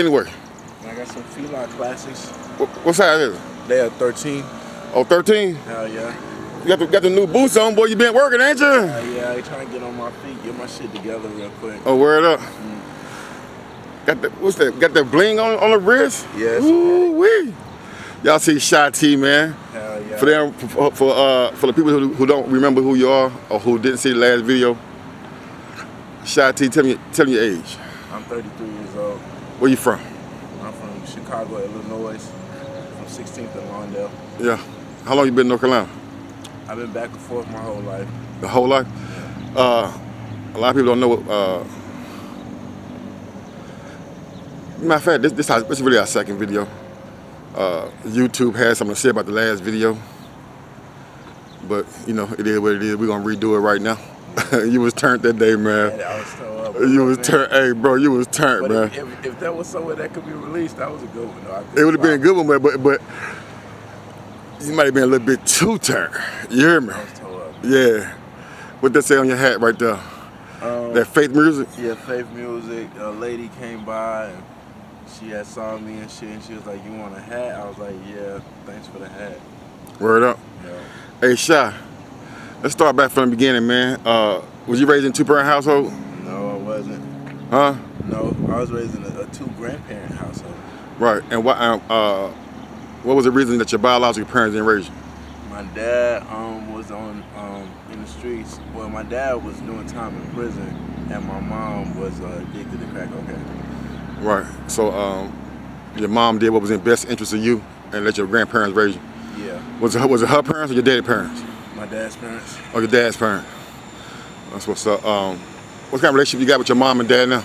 Anyway, I got some feline classics. what size is it? They are 13. Oh, 13? Hell yeah. You got the new boots on, boy. You been working, ain't you? Yeah, I trying to get on my feet, get my shit together real quick. Oh, word up. Got the, what's that? Got that bling on the wrist? Yes. Ooh wee. Y'all see Shy T, man. Hell yeah. For them, for the people who don't remember who you are or who didn't see the last video, Shy T, tell me your age. I'm 33 years old. Where you from? I'm from Chicago, Illinois. From 16th and Lawndale. Yeah. How long you been in North Carolina? I've been back and forth my whole life. The whole life? A lot of people don't know what. Matter of fact, this is really our second video. YouTube had something to say about the last video, but you know it is what it is. We're gonna redo it right now. You was turned that day, man. I was so up. You was turned, hey bro. You was turned, but man. If that was somewhere that could be released, that was a good one. Though. It would have been a good one, but you might have been a little bit too turned. You hear me? I was so up. Yeah. What that say on your hat right there? That faith music? Yeah, faith music. A lady came by and she had saw me and shit, and she was like, "You want a hat?" I was like, "Yeah, thanks for the hat." Word up. Yeah. Hey, Shy. Let's start back from the beginning, man. Was you raised in a two-parent household? No, I wasn't. Huh? No, I was raised in a two-grandparent household. Right. And what was the reason that your biological parents didn't raise you? My dad was on in the streets. Well, my dad was doing time in prison, and my mom was addicted to crack cocaine. Right. So your mom did what was in best interest of you and let your grandparents raise you. Yeah. Was it her parents or your dad's parents? My dad's parents. Oh, your dad's parents. That's what's up. What kind of relationship you got with your mom and dad now?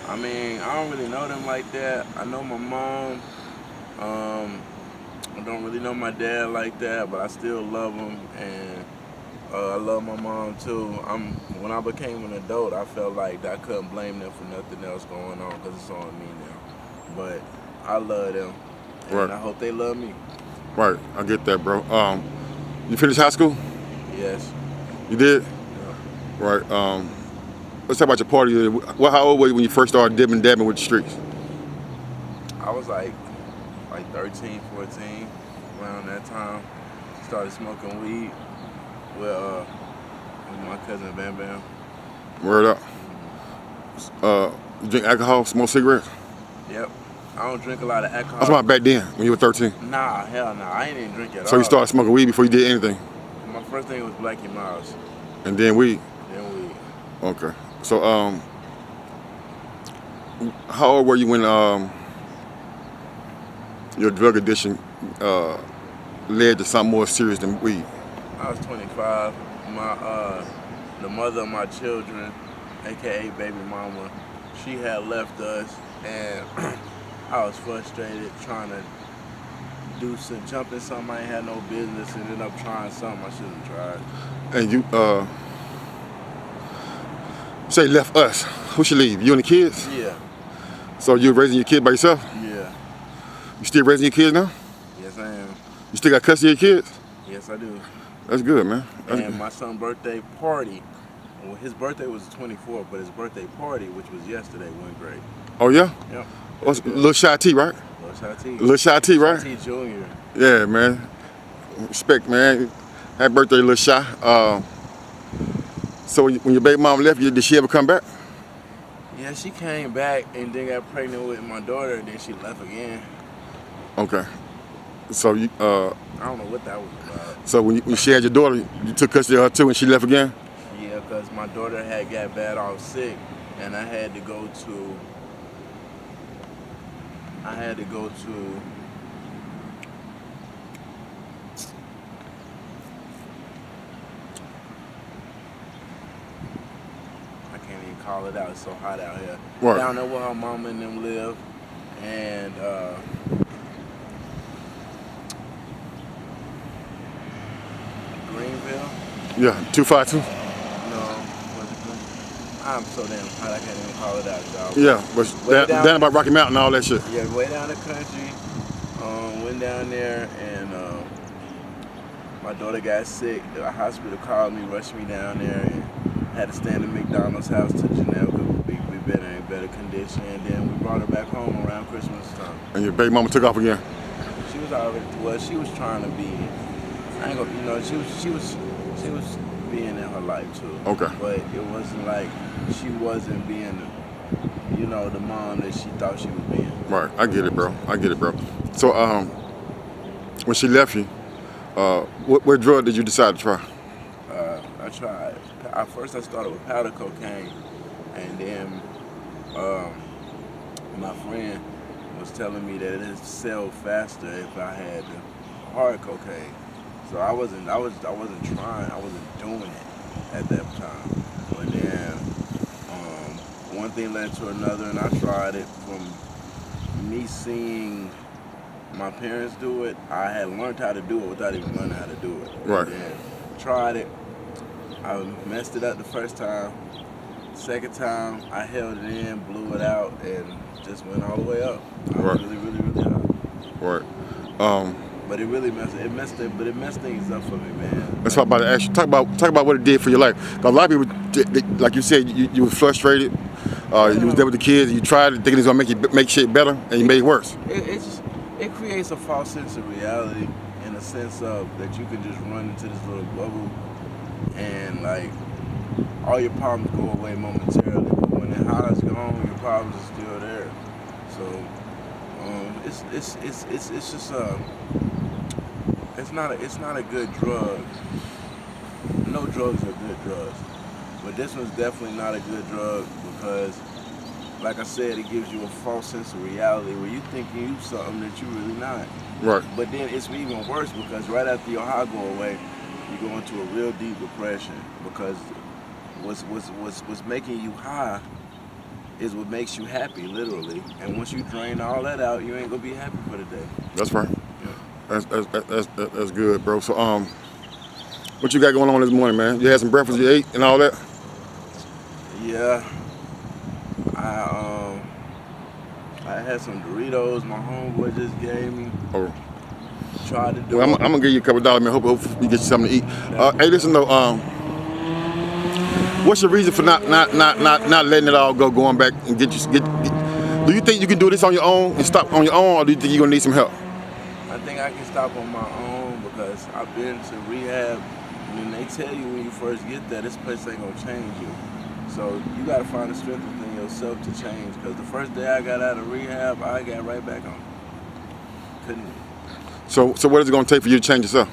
I mean, I don't really know them like that. I know my mom. I don't really know my dad like that, but I still love him, and I love my mom too. When I became an adult, I felt like I couldn't blame them for nothing else going on because it's on me now. But I love them, and right. I hope they love me. Right, I get that, bro. You finished high school? Yes. You did? Yeah. Right. Let's talk about your party. How old were you when you first started dabbing with the streets? I was like 13, 14, around that time. Started smoking weed with my cousin Bam Bam. Word up. You drink alcohol, smoke cigarettes? Yep. I don't drink a lot of alcohol. That's about back then, when you were 13. Nah, hell nah. I ain't even drink at all. So you started smoking weed before you did anything? My first thing was Blackie Miles. And then weed? Then weed. Okay. So, how old were you when your drug addiction led to something more serious than weed? I was 25. The mother of my children, aka baby mama, she had left us, and I was frustrated trying to jump in something I ain't had no business, and ended up trying something I shouldn't have tried. And you say left us. Who should leave? You and the kids? Yeah. So you raising your kid by yourself? Yeah. You still raising your kids now? Yes, I am. You still got custody of your kids? Yes, I do. That's good, man. That's and good. My son's birthday party, well, his birthday was the 24th, but his birthday party, which was yesterday, went great. Oh, yeah? Yep. Little Shy T, right? Little Shy T. Little Shy T, right? Shy T Jr. Yeah, man. Respect, man. Happy birthday, Little Shy. So when your baby mom left you, did she ever come back? Yeah, she came back and then got pregnant with my daughter, and then she left again. Okay. So you, I don't know what that was about. So when she had your daughter, you took custody of her too, and she left again? Yeah, because my daughter had got bad off sick, and I had to go to I can't even call it out, it's so hot out here. Right. Down there where her mama and them live, and Greenville. Yeah, 252? No, what's it called? I'm so damn hot I can't even call it out, dog. Yeah, but down about Rocky Mountain and all that shit. Yeah, way down the country. Went down there, and my daughter got sick. The hospital called me, rushed me down there, and had to stay in the McDonald's house till Janelle could be better and better condition. And then we brought her back home around Christmas time. And your baby mama took off again. She was already, well, she was trying to be, I ain't gonna, you know, she was being in her life too. Okay. But it wasn't like she wasn't being, you know, the mom that she thought she was being. Right, I get it, bro. I get it, bro. So, when she left you, what drug did you decide to try? I tried. First I started with powder cocaine, and then my friend was telling me that it sell faster if I had the hard cocaine. So I wasn't trying, I wasn't doing it at that time. But then one thing led to another, and I tried it. From me seeing my parents do it, I had learned how to do it without even learning how to do it. Right. And then tried it. I messed it up the first time. Second time, I held it in, blew it out, and just went all the way up. I was really high. Right. But it really messed things up for me, man. That's what I'm about to ask you. Talk about what it did for your life. 'Cause a lot of people, like you said, you were frustrated. You was there with the kids. You tried it, thinking it's gonna make shit better, and you made it worse. It creates a false sense of reality, in the sense of that you can just run into this little bubble, and like all your problems go away momentarily. But when the highs go home, your problems are still there. So it's just it's not a good drug. No drugs are good drugs, but this one's definitely not a good drug because, like I said, it gives you a false sense of reality where you think you something that you're really not. Right. But then it's even worse because right after your high go away, you go into a real deep depression because what's making you high is what makes you happy, literally. And once you drain all that out, you ain't gonna be happy for the day. That's right. Yeah. That's good, bro. So what you got going on this morning, man? You had some breakfast, you ate, and all that. Yeah. I had some Doritos my homeboy just gave me. Oh. Tried to do Well, I'm gonna give you a couple $, man. Hope you get you something to eat. Hey, listen though. What's your reason for not letting it all go, going back and get? Do you think you can do this on your own and stop on your own, or do you think you're gonna need some help? I think I can stop on my own because I've been to rehab, and they tell you when you first get there, this place ain't gonna change you. So you gotta find the strength within yourself to change. Because the first day I got out of rehab, I got right back on. Couldn't. So what is it gonna take for you to change yourself?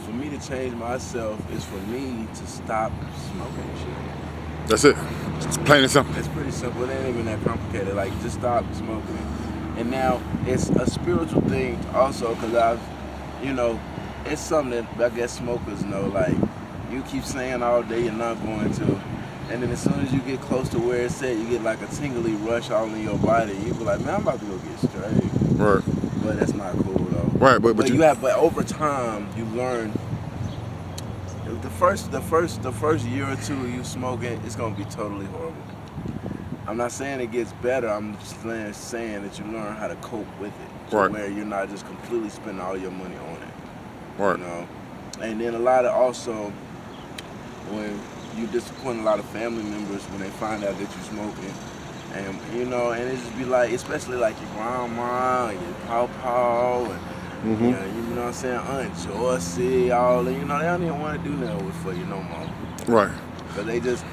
For me to change myself is for me to stop smoking shit. That's it. It's plain and simple. It's pretty simple. It ain't even that complicated. Like, just stop smoking it. And now it's a spiritual thing also, because it's something that I guess smokers know. Like, you keep saying all day you're not going to, and then as soon as you get close to where it's at, you get like a tingly rush all in your body. You be like, man, I'm about to go get straight. Right. But that's not cool though. Right, but but over time you learn. The first year or two of you smoking, it's gonna be totally horrible. I'm not saying it gets better. I'm just saying that you learn how to cope with it, right, where you're not just completely spending all your money on it. Right. You know, and then a lot of also when you disappoint a lot of family members when they find out that you're smoking. And and it just be like, especially like your grandma and your pawpaw and you know what I'm saying, Aunt Joycey, all they don't even want to do nothing for you no more. Right. Cause they just,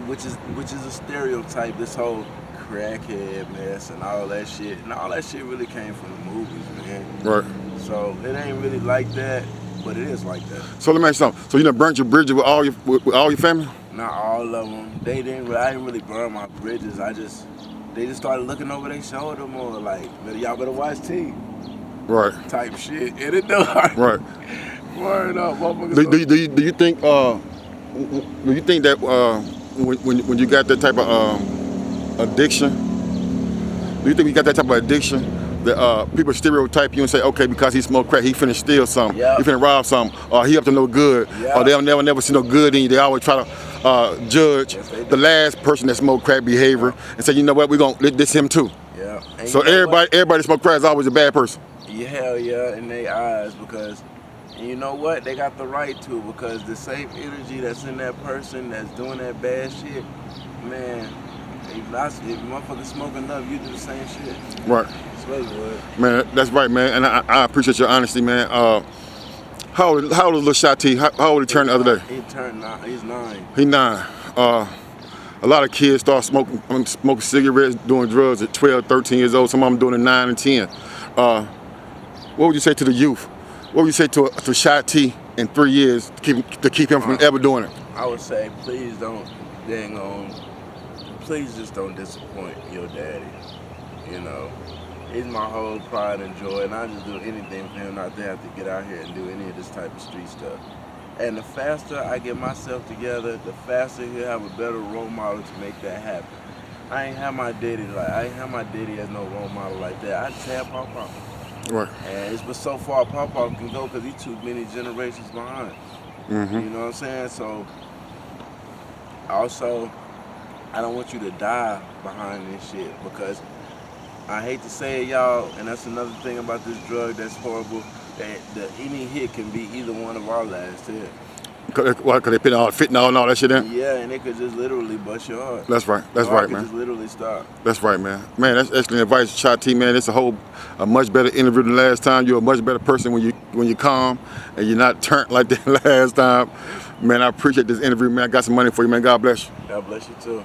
which is a stereotype. This whole crackhead mess and all that shit, and all that shit really came from the movies, man. Right. So it ain't really like that, but it is like that. So let me ask you something. So you done burnt your bridges with all your family? Not all of them. I didn't really burn my bridges. They just started looking over their shoulder more, like, y'all better watch T. Right. Type shit. And it does. Right. Word up, motherfucker. Do you think that when you got that type of addiction, do you think you got that type of addiction that people stereotype you and say, okay, because he smoked crack, he finna steal something, he finna rob something, or he up to no good, or they'll never see no good in you. They always try to judge the last person that smoked crack behavior and say, you know what, we're gonna let this him too. Yeah. And so everybody that smoked crack is always a bad person. Yeah, hell yeah, in their eyes, because, and you know what, they got the right to, because the same energy that's in that person that's doing that bad shit, man, If motherfuckers smoke enough, you do the same shit. Right. Swear you would. Man, that's right, man. And I appreciate your honesty, man. How old is little Shot T? How old he turned the other day? He turned 9. He's 9. He 9. A lot of kids start smoking cigarettes, doing drugs at 12, 13 years old. Some of them doing it at 9 and 10. What would you say to the youth? What would you say to Shot T in 3 years to keep him from ever doing it? I would say, please don't, please just don't disappoint your daddy. You know, he's my whole pride and joy, and I just do anything for him not to have to get out here and do any of this type of street stuff. And the faster I get myself together, the faster he'll have a better role model to make that happen. I ain't have my daddy as no role model like that. I just had Papa. Right. And it's but so far Papa can go because he took many generations behind. Mm-hmm. You know what I'm saying? So also, I don't want you to die behind this shit because I hate to say it, y'all, and that's another thing about this drug that's horrible. That any hit can be either one of our last hit. Cause they put all fentanyl and all that shit in? Yeah, and it could just literally bust your heart. That's right. That's right, man. Just literally stop. That's right, man. Man, that's excellent advice, Shot T, man. It's a much better interview than last time. You're a much better person when you're calm and you're not turned like that last time. Man, I appreciate this interview, man. I got some money for you, man. God bless you. God bless you too.